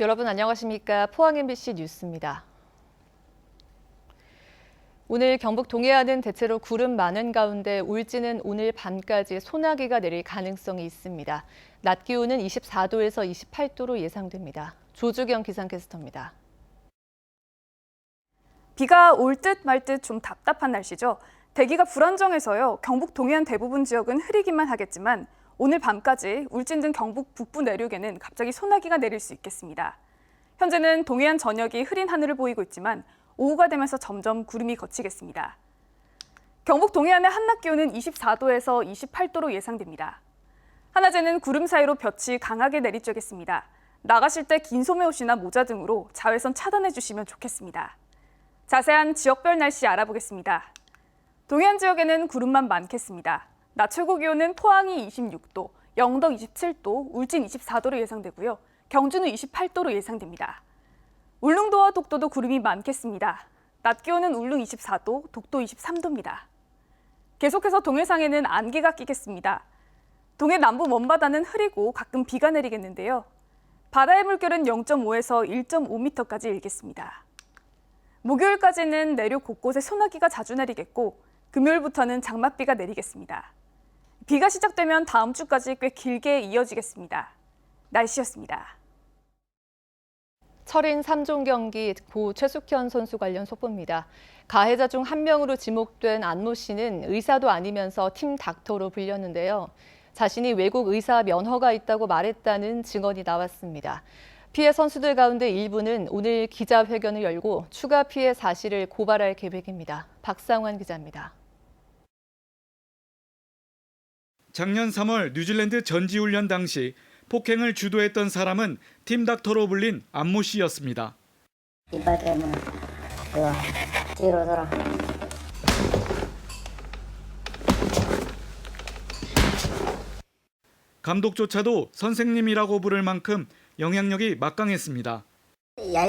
여러분 안녕하십니까? 포항 MBC 뉴스입니다. 오늘 경북 동해안은 대체로 구름 많은 가운데 울지는 오늘 밤까지 소나기가 내릴 가능성이 있습니다. 낮 기온은 24도에서 28도로 예상됩니다. 조주경 기상캐스터입니다. 비가 올 듯 말 듯 좀 답답한 날씨죠. 대기가 불안정해서요. 경북 동해안 대부분 지역은 흐리기만 하겠지만 오늘 밤까지 울진 등 경북 북부 내륙에는 갑자기 소나기가 내릴 수 있겠습니다. 현재는 동해안 전역이 흐린 하늘을 보이고 있지만 오후가 되면서 점점 구름이 걷히겠습니다. 경북 동해안의 한낮 기온은 24도에서 28도로 예상됩니다. 한낮에는 구름 사이로 볕이 강하게 내리쬐겠습니다. 나가실 때 긴 소매옷이나 모자 등으로 자외선 차단해 주시면 좋겠습니다. 자세한 지역별 날씨 알아보겠습니다. 동해안 지역에는 구름만 많겠습니다. 낮 최고 기온은 포항이 26도, 영덕 27도, 울진 24도로 예상되고요. 경주는 28도로 예상됩니다. 울릉도와 독도도 구름이 많겠습니다. 낮 기온은 울릉 24도, 독도 23도입니다. 계속해서 동해상에는 안개가 끼겠습니다. 동해 남부 먼바다는 흐리고 가끔 비가 내리겠는데요. 바다의 물결은 0.5에서 1.5m까지 일겠습니다. 목요일까지는 내륙 곳곳에 소나기가 자주 내리겠고 금요일부터는 장맛비가 내리겠습니다. 비가 시작되면 다음 주까지 꽤 길게 이어지겠습니다. 날씨였습니다. 철인 3종 경기 고 최숙현 선수 관련 속보입니다. 가해자 중 한 명으로 지목된 안모 씨는 의사도 아니면서 팀 닥터로 불렸는데요. 자신이 외국 의사 면허가 있다고 말했다는 증언이 나왔습니다. 피해 선수들 가운데 일부는 오늘 기자회견을 열고 추가 피해 사실을 고발할 계획입니다. 박상환 기자입니다. 작년 3월 뉴질랜드 전지훈련 당시 폭행을 주도했던 사람은 팀 닥터로 불린 안모 씨였습니다. 이빨 때문에 뒤로 돌아. 감독조차도 선생님이라고 부를 만큼 영향력이 막강했습니다. 야,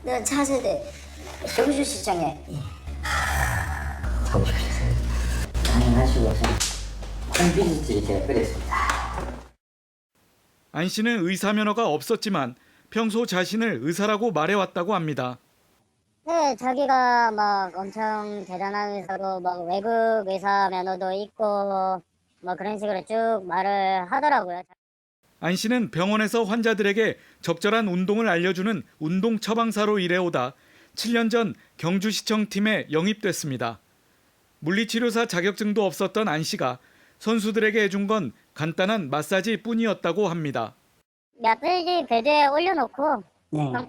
너 차세대 정주시장에 당연하시고 콩비즈집이 제가 그랬습니다. 안 씨는 의사 면허가 없었지만 평소 자신을 의사라고 말해왔다고 합니다. 네, 자기가 막 엄청 대단한 의사로 막 외국 의사 면허도 있고 뭐 그런 식으로 쭉 말을 하더라고요. 안 씨는 병원에서 환자들에게 적절한 운동을 알려주는 운동 처방사로 일해오다 7년 전 경주시청팀에 영입됐습니다. 물리치료사 자격증도 없었던 안 씨가 선수들에게 해준 건 간단한 마사지뿐이었다고 합니다. 몇 베드에 올려놓고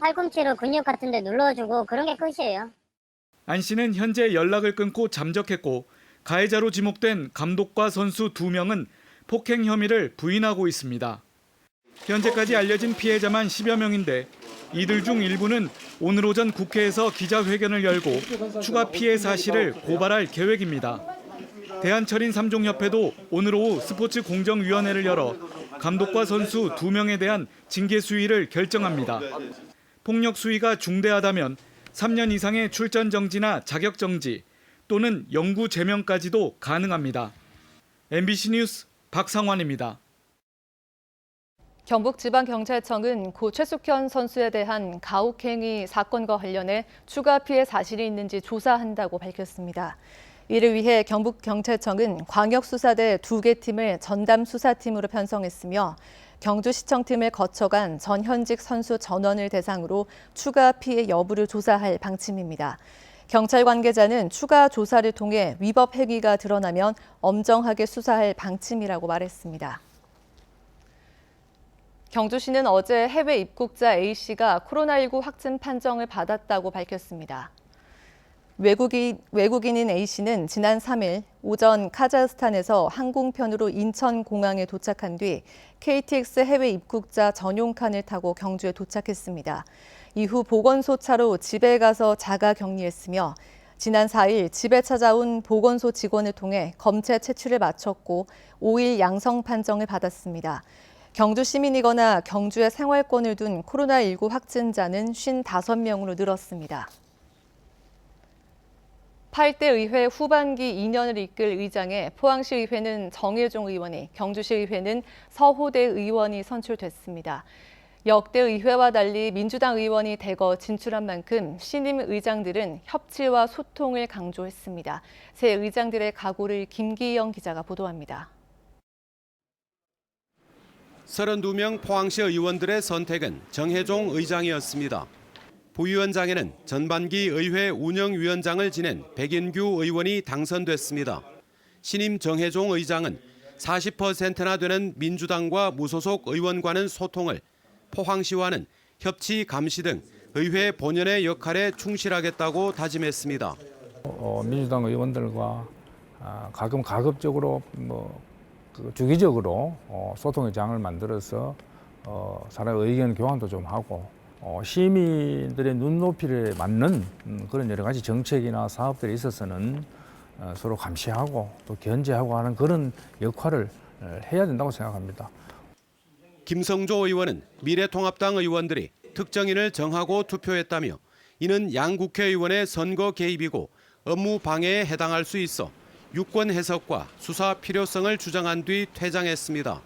팔꿈치로 근육 같은 데 눌러주고 그런 게 끝이에요. 안 씨는 현재 연락을 끊고 잠적했고 가해자로 지목된 감독과 선수 2명은 폭행 혐의를 부인하고 있습니다. 현재까지 알려진 피해자만 10여 명인데 이들 중 일부는 오늘 오전 국회에서 기자회견을 열고 추가 피해 사실을 고발할 계획입니다. 대한철인 3종협회도 오늘 오후 스포츠공정위원회를 열어 감독과 선수 2명에 대한 징계 수위를 결정합니다. 폭력 수위가 중대하다면 3년 이상의 출전 정지나 자격 정지 또는 영구 제명까지도 가능합니다. MBC 뉴스 박상환입니다. 경북지방경찰청은 고 최숙현 선수에 대한 가혹행위 사건과 관련해 추가 피해 사실이 있는지 조사한다고 밝혔습니다. 이를 위해 경북경찰청은 광역수사대 2개 팀을 전담수사팀으로 편성했으며 경주시청팀을 거쳐간 전현직 선수 전원을 대상으로 추가 피해 여부를 조사할 방침입니다. 경찰 관계자는 추가 조사를 통해 위법 행위가 드러나면 엄정하게 수사할 방침이라고 말했습니다. 경주시는 어제 해외 입국자 A씨가 코로나19 확진 판정을 받았다고 밝혔습니다. 외국인인 A씨는 지난 3일 오전 카자흐스탄에서 항공편으로 인천공항에 도착한 뒤 KTX 해외 입국자 전용 칸을 타고 경주에 도착했습니다. 이후 보건소 차로 집에 가서 자가 격리했으며 지난 4일 집에 찾아온 보건소 직원을 통해 검체 채취를 마쳤고 5일 양성 판정을 받았습니다. 경주 시민이거나 경주에 생활권을 둔 코로나19 확진자는 55명으로 늘었습니다. 8대 의회 후반기 2년을 이끌 의장에 포항시 의회는 정혜종 의원이, 경주시 의회는 서호대 의원이 선출됐습니다. 역대 의회와 달리 민주당 의원이 대거 진출한 만큼 신임 의장들은 협치와 소통을 강조했습니다. 새 의장들의 각오를 김기영 기자가 보도합니다. 32명 포항시 의원들의 선택은 정혜종 의장이었습니다. 부위원장에는 전반기 의회 운영위원장을 지낸 백인규 의원이 당선됐습니다. 신임 정혜종 의장은 40%나 되는 민주당과 무소속 의원과는 소통을, 포항시와는 협치, 감시 등 의회 본연의 역할에 충실하겠다고 다짐했습니다. 민주당 의원들과 가급적으로 주기적으로 소통의 장을 만들어서 사람의 의견 교환도 좀 하고 시민들의 눈높이에 맞는 그런 여러 가지 정책이나 사업들에 있어서는 서로 감시하고 또 견제하고 하는 그런 역할을 해야 된다고 생각합니다. 김성조 의원은 미래통합당 의원들이 특정인을 정하고 투표했다며 이는 양 국회의원의 선거 개입이고 업무 방해에 해당할 수 있어 유권 해석과 수사 필요성을 주장한 뒤 퇴장했습니다.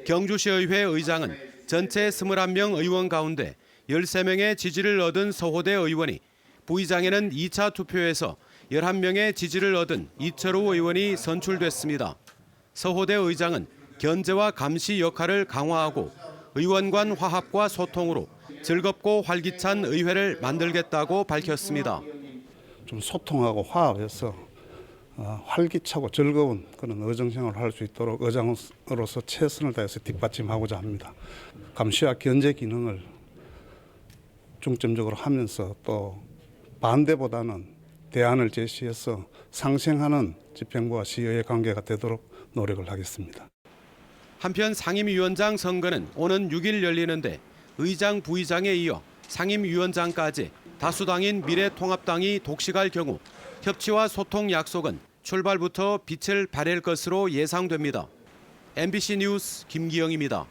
경주시의회 의장은 전체 21명 의원 가운데 13명의 지지를 얻은 서호대 의원이, 부의장에는 2차 투표에서 11명의 지지를 얻은 이철우 의원이 선출됐습니다. 서호대 의장은 견제와 감시 역할을 강화하고 의원 간 화합과 소통으로 즐겁고 활기찬 의회를 만들겠다고 밝혔습니다. 좀 소통하고 화합해서 활기차고 즐거운 그런 의정생활을 할 수 있도록 의장으로서 최선을 다해서 뒷받침하고자 합니다. 감시와 견제 기능을 중점적으로 하면서 또 반대보다는 대안을 제시해서 상생하는 집행부와 시의회 관계가 되도록 노력을 하겠습니다. 한편 상임위원장 선거는 오는 6일 열리는데 의장, 부의장에 이어 상임위원장까지 다수당인 미래통합당이 독식할 경우 협치와 소통 약속은 출발부터 빛을 발할 것으로 예상됩니다. MBC 뉴스 김기영입니다.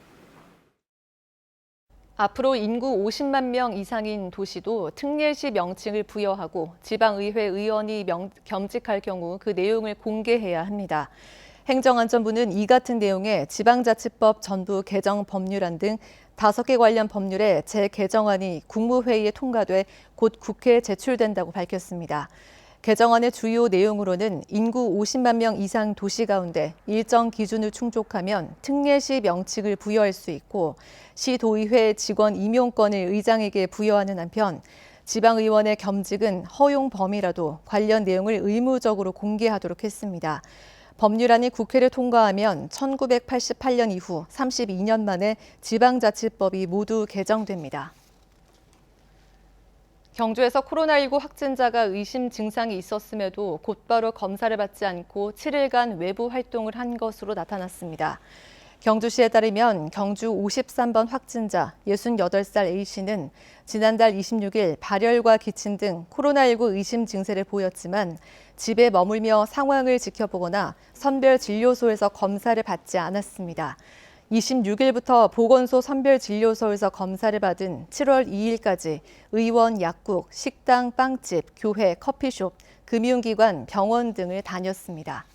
앞으로 인구 50만 명 이상인 도시도 특례시 명칭을 부여하고 지방의회 의원이 겸직할 경우 그 내용을 공개해야 합니다. 행정안전부는 이 같은 내용의 지방자치법 전부 개정 법률안 등 5개 관련 법률의 재개정안이 국무회의에 통과돼 곧 국회에 제출된다고 밝혔습니다. 개정안의 주요 내용으로는 인구 50만 명 이상 도시 가운데 일정 기준을 충족하면 특례시 명칭을 부여할 수 있고 시도의회 직원 임용권을 의장에게 부여하는 한편 지방의원의 겸직은 허용 범위라도 관련 내용을 의무적으로 공개하도록 했습니다. 법률안이 국회를 통과하면 1988년 이후 32년 만에 지방자치법이 모두 개정됩니다. 경주에서 코로나19 확진자가 의심 증상이 있었음에도 곧바로 검사를 받지 않고 7일간 외부 활동을 한 것으로 나타났습니다. 경주시에 따르면 경주 53번 확진자 68살 A씨는 지난달 26일 발열과 기침 등 코로나19 의심 증세를 보였지만 집에 머물며 상황을 지켜보거나 선별진료소에서 검사를 받지 않았습니다. 26일부터 보건소 선별진료소에서 검사를 받은 7월 2일까지 의원, 약국, 식당, 빵집, 교회, 커피숍, 금융기관, 병원 등을 다녔습니다.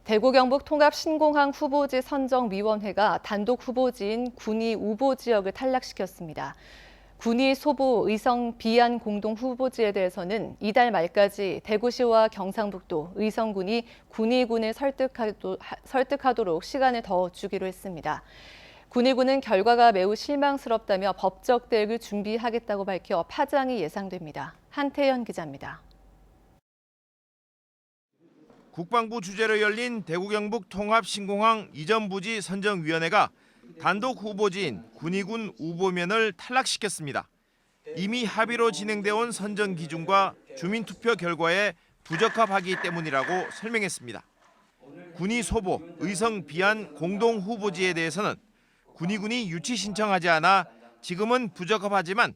대구 경북 통합 신공항 후보지 선정위원회가 단독 후보지인 군위 우보 지역을 탈락시켰습니다. 군위 소보 의성 비안 공동 후보지에 대해서는 이달 말까지 대구시와 경상북도 의성군이 군위군을 설득하도록 시간을 더 주기로 했습니다. 군위군은 결과가 매우 실망스럽다며 법적 대응을 준비하겠다고 밝혀 파장이 예상됩니다. 한태현 기자입니다. 국방부 주재로 열린 대구 경북 통합 신공항 이전 부지 선정위원회가 단독 후보지인 군위군 우보면을 탈락시켰습니다. 이미 합의로 진행되어 온 선정 기준과 주민투표 결과에 부적합하기 때문이라고 설명했습니다. 군위 소보, 의성 비안 공동 후보지에 대해서는 군위군이 유치 신청하지 않아 지금은 부적합하지만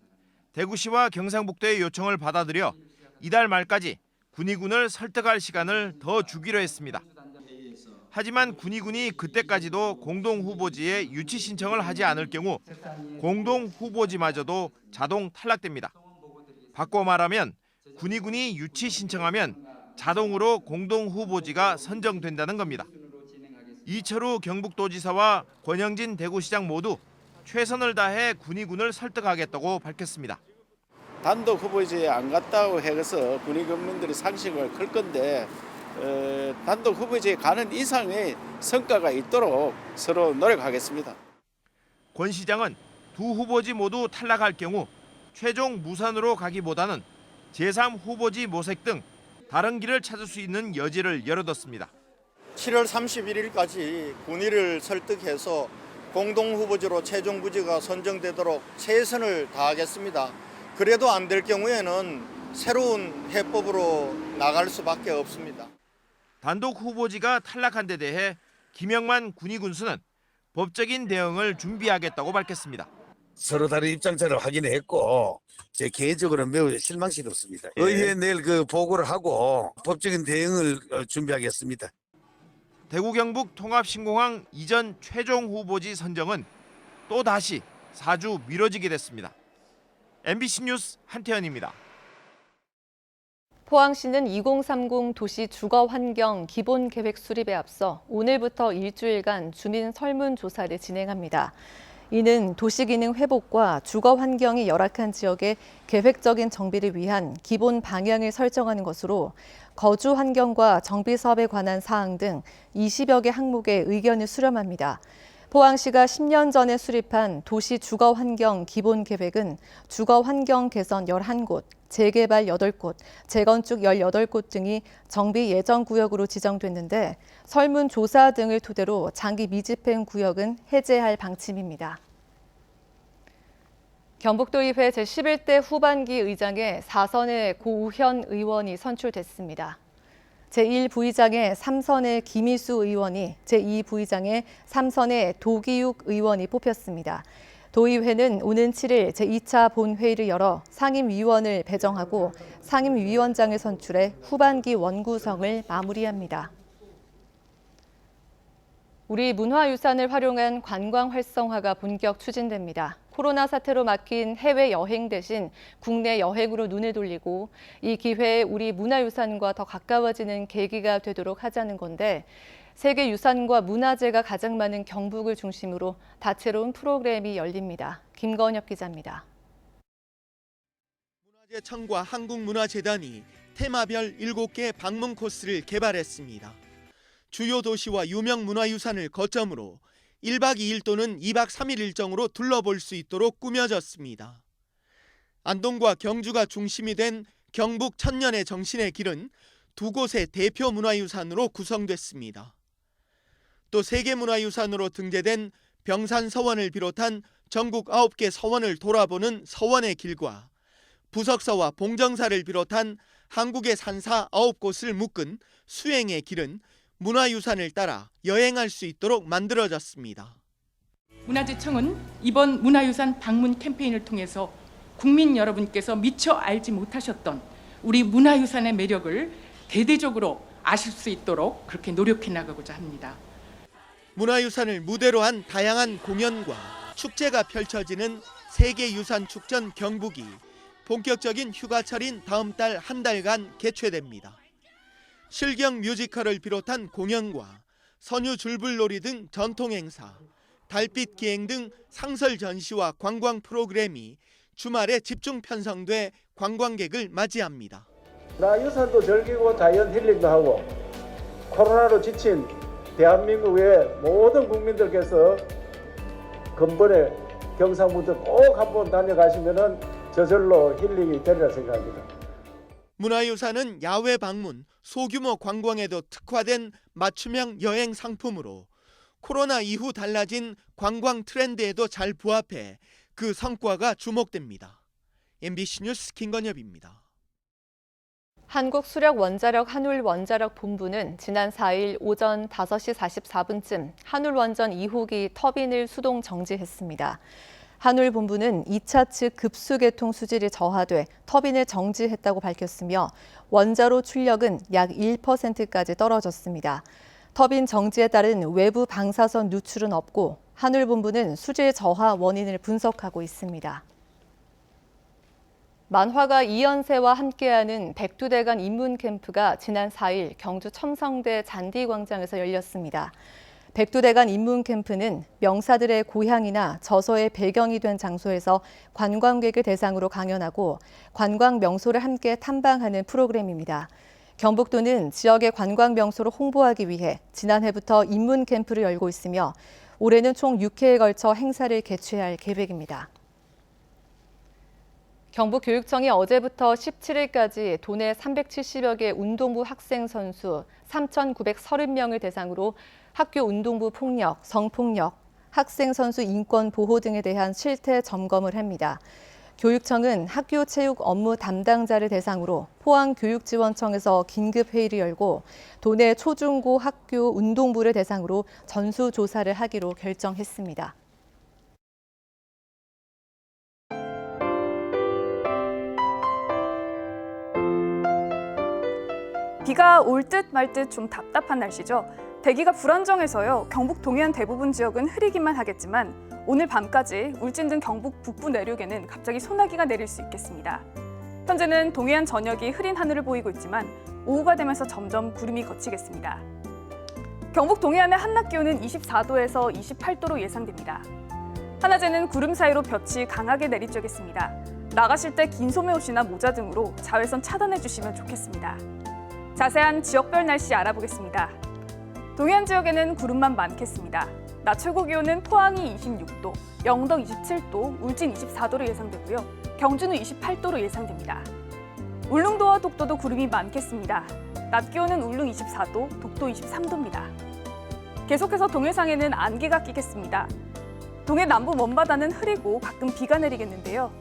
대구시와 경상북도의 요청을 받아들여 이달 말까지 군위군을 설득할 시간을 더 주기로 했습니다. 하지만 군위군이 그때까지도 공동 후보지에 유치 신청을 하지 않을 경우 공동 후보지마저도 자동 탈락됩니다. 바꿔 말하면 군위군이 유치 신청하면 자동으로 공동 후보지가 선정된다는 겁니다. 이철우 경북도지사와 권영진 대구시장 모두 최선을 다해 군의군을 설득하겠다고 밝혔습니다. 단독 후보지에 안 갔다고 해서 군의군민들이 상식을 클 건데 단독 후보지에 가는 이상의 성과가 있도록 서로 노력하겠습니다. 권 시장은 두 후보지 모두 탈락할 경우 최종 무산으로 가기보다는 제3후보지 모색 등 다른 길을 찾을 수 있는 여지를 열어뒀습니다. 7월 31일까지 군의를 설득해서 공동후보지로 최종 부지가 선정되도록 최선을 다하겠습니다. 그래도 안 될 경우에는 새로운 해법으로 나갈 수밖에 없습니다. 단독 후보지가 탈락한 데 대해 김영만 군의군수는 법적인 대응을 준비하겠다고 밝혔습니다. 서로 다른 입장차를 확인했고 제 개인적으로는 매우 실망스럽습니다. 의회에 내일 그 보고를 하고 법적인 대응을 준비하겠습니다. 대구 경북 통합신공항 이전 최종 후보지 선정은 또다시 4주 미뤄지게 됐습니다. MBC 뉴스 한태현입니다. 포항시는 2030 도시 주거환경 기본계획 수립에 앞서 오늘부터 일주일간 주민 설문조사를 진행합니다. 이는 도시기능 회복과 주거환경이 열악한 지역의 계획적인 정비를 위한 기본 방향을 설정하는 것으로 거주 환경과 정비 사업에 관한 사항 등 20여 개 항목의 의견을 수렴합니다. 포항시가 10년 전에 수립한 도시 주거환경 기본계획은 주거환경 개선 11곳, 재개발 8곳, 재건축 18곳 등이 정비 예정 구역으로 지정됐는데 설문조사 등을 토대로 장기 미집행 구역은 해제할 방침입니다. 경북도의회 제11대 후반기 의장에 4선의 고우현 의원이 선출됐습니다. 제1부의장에 3선의 김희수 의원이, 제2부의장에 3선의 도기욱 의원이 뽑혔습니다. 도의회는 오는 7일 제2차 본회의를 열어 상임위원을 배정하고 상임위원장을 선출해 후반기 원구성을 마무리합니다. 우리 문화유산을 활용한 관광 활성화가 본격 추진됩니다. 코로나 사태로 막힌 해외여행 대신 국내 여행으로 눈을 돌리고 이 기회에 우리 문화유산과 더 가까워지는 계기가 되도록 하자는 건데 세계유산과 문화재가 가장 많은 경북을 중심으로 다채로운 프로그램이 열립니다. 김건엽 기자입니다. 문화재청과 한국문화재단이 테마별 7개 방문 코스를 개발했습니다. 주요 도시와 유명 문화유산을 거점으로 1박 2일 또는 2박 3일 일정으로 둘러볼 수 있도록 꾸며졌습니다. 안동과 경주가 중심이 된 경북 천년의 정신의 길은 두 곳의 대표 문화유산으로 구성됐습니다. 또 세계문화유산으로 등재된 병산서원을 비롯한 전국 9개 서원을 돌아보는 서원의 길과 부석사와 봉정사를 비롯한 한국의 산사 9곳을 묶은 수행의 길은 문화유산을 따라 여행할 수 있도록 만들어졌습니다. 문화재청은 이번 문화유산 방문 캠페인을 통해서 국민 여러분께서 미처 알지 못하셨던 우리 문화유산의 매력을 대대적으로 아실 수 있도록 그렇게 노력해 나가고자 합니다. 문화유산을 무대로 한 다양한 공연과 축제가 펼쳐지는 세계유산축전 경북이 본격적인 휴가철인 다음 달 한 달간 개최됩니다. 실경 뮤지컬을 비롯한 공연과 선유 줄불놀이 등 전통 행사, 달빛 기행 등 상설 전시와 관광 프로그램이 주말에 집중 편성돼 관광객을 맞이합니다. 문화유산도 즐기고 자연 힐링도 하고 코로나로 지친 대한민국의 모든 국민들께서 근본에 경상북도 꼭 한번 다녀가시면은 저절로 힐링이 되리라 생각합니다. 문화유산은 야외 방문, 소규모 관광에도 특화된 맞춤형 여행 상품으로 코로나 이후 달라진 관광 트렌드에도 잘 부합해 그 성과가 주목됩니다. MBC 뉴스 김건엽입니다. 한국수력원자력 한울원자력본부는 지난 4일 오전 5시 44분쯤 한울원전 2호기 터빈을 수동 정지했습니다. 한울본부는 2차 측 급수 개통 수질이 저하돼 터빈을 정지했다고 밝혔으며 원자로 출력은 약 1%까지 떨어졌습니다. 터빈 정지에 따른 외부 방사선 누출은 없고 한울본부는 수질 저하 원인을 분석하고 있습니다. 만화가 이연세와 함께하는 백두대간 입문 캠프가 지난 4일 경주 첨성대 잔디광장에서 열렸습니다. 백두대간 인문 캠프는 명사들의 고향이나 저서의 배경이 된 장소에서 관광객을 대상으로 강연하고 관광 명소를 함께 탐방하는 프로그램입니다. 경북도는 지역의 관광 명소를 홍보하기 위해 지난해부터 인문 캠프를 열고 있으며 올해는 총 6회에 걸쳐 행사를 개최할 계획입니다. 경북교육청이 어제부터 17일까지 도내 370여 개 운동부 학생 선수 3,930명을 대상으로 학교 운동부 폭력, 성폭력, 학생 선수 인권 보호 등에 대한 실태 점검을 합니다. 교육청은 학교 체육 업무 담당자를 대상으로 포항교육지원청에서 긴급회의를 열고 도내 초중고 학교 운동부를 대상으로 전수조사를 하기로 결정했습니다. 비가 올 듯 말 듯 좀 답답한 날씨죠. 대기가 불안정해서요. 경북 동해안 대부분 지역은 흐리기만 하겠지만 오늘 밤까지 울진 등 경북 북부 내륙에는 갑자기 소나기가 내릴 수 있겠습니다. 현재는 동해안 전역이 흐린 하늘을 보이고 있지만 오후가 되면서 점점 구름이 걷히겠습니다. 경북 동해안의 한낮 기온은 24도에서 28도로 예상됩니다. 한낮에는 구름 사이로 볕이 강하게 내리쬐겠습니다. 나가실 때 긴 소매옷이나 모자 등으로 자외선 차단해 주시면 좋겠습니다. 자세한 지역별 날씨 알아보겠습니다. 동해안 지역에는 구름만 많겠습니다. 낮 최고 기온은 포항이 26도, 영덕 27도, 울진 24도로 예상되고요. 경주는 28도로 예상됩니다. 울릉도와 독도도 구름이 많겠습니다. 낮 기온은 울릉 24도, 독도 23도입니다. 계속해서 동해상에는 안개가 끼겠습니다. 동해 남부 먼바다는 흐리고 가끔 비가 내리겠는데요.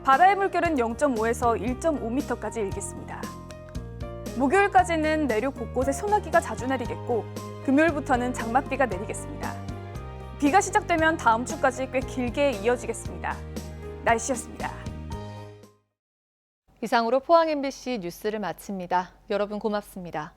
바다의 물결은 0.5에서 1.5m까지 일겠습니다. 목요일까지는 내륙 곳곳에 소나기가 자주 내리겠고 금요일부터는 장맛비가 내리겠습니다. 비가 시작되면 다음 주까지 꽤 길게 이어지겠습니다. 날씨였습니다. 이상으로 포항 MBC 뉴스를 마칩니다. 여러분 고맙습니다.